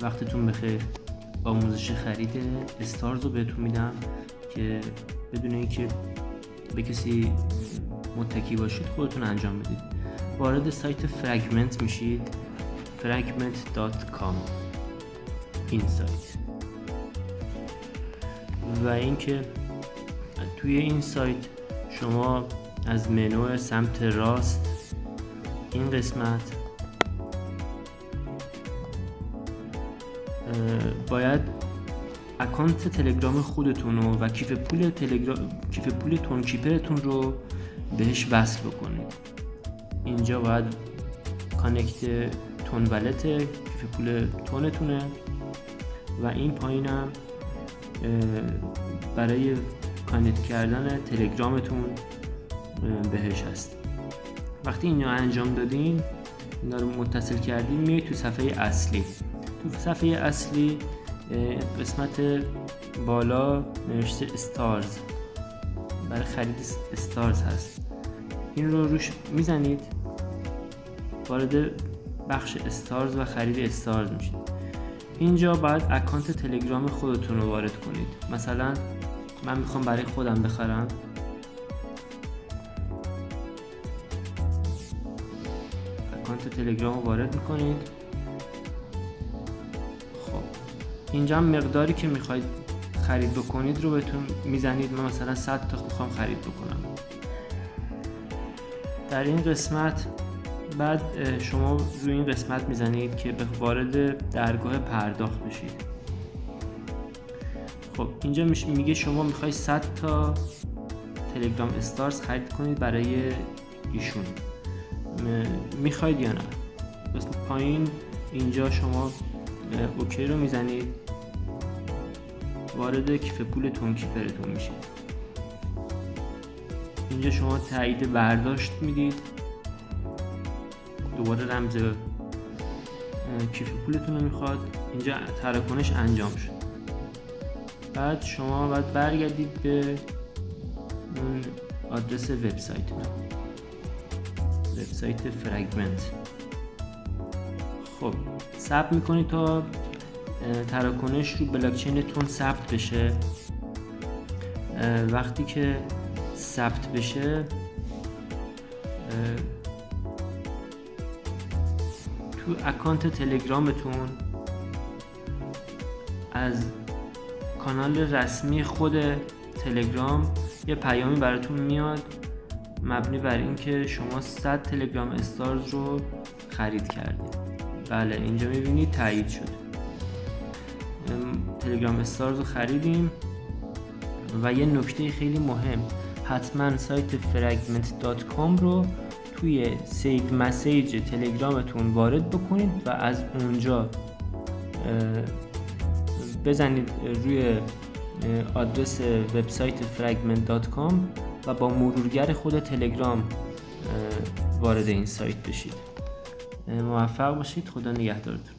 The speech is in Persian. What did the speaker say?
وقتتون بخیر. آموزش خرید استارز رو بهتون میدم که بدون اینکه به کسی متکی باشید خودتون انجام بدید. وارد سایت فرگمنت میشید، fragment.com این سایت، و اینکه توی این سایت شما از منو سمت راست این قسمت باید اکانت تلگرام خودتون و کیف پول تون کیپرتون رو بهش وصل بکنید. اینجا باید کانکت تون ولت کیف پول تونتونه و این پایینم برای کانکت کردن تلگرامتون بهش هست. وقتی اینو انجام دادین، اینا رو متصل کردین، میایید تو صفحه اصلی. تو صفحه اصلی قسمت بالا نوشته استارز، برای خرید استارز هست. این رو روش میزنید، وارد بخش استارز و خرید استارز میشید. اینجا باید اکانت تلگرام خودتون رو وارد کنید. مثلا من میخوام برای خودم بخرم، اکانت تلگرام رو وارد میکنید. خب اینجا هم مقداری که میخواید خرید بکنید رو بهتون میزنید. من مثلا 100 تا میخوام خرید بکنم. در این قسمت بعد شما روی این قسمت میزنید که به وارد درگاه پرداخت بشید. خب اینجا میگه شما میخواید 100 تا تلگرام استارز خرید کنید برای ایشون، میخواید یا نه؟ بس پایین اینجا شما اوکی رو میزنید، وارد کیف پول تون کیپرتون میشید. اینجا شما تایید برداشت میدید، دوباره رمز کیف پولتون رو میخواد. اینجا تراکنش انجام شد. بعد شما باید برگردید به اون آدرس وبسایتتون، وبسایت فرگمنت. خب ثبت میکنید تا تراکنش رو بلاکچین تون ثبت بشه. وقتی که ثبت بشه تو اکانت تلگرامتون از کانال رسمی خود تلگرام یه پیامی براتون میاد مبنی بر اینکه شما 100 تلگرام استارز رو خرید کردید. بله اینجا میبینید تایید شد، تلگرام استارز رو خریدیم. و یه نکته خیلی مهم، حتما سایت fragment.com رو توی سیو مسیج تلگرامتون وارد بکنید و از اونجا بزنید روی آدرس وبسایت fragment.com و با مرورگر خود تلگرام وارد این سایت بشید. موفق باشید. خدا نگهدارتون.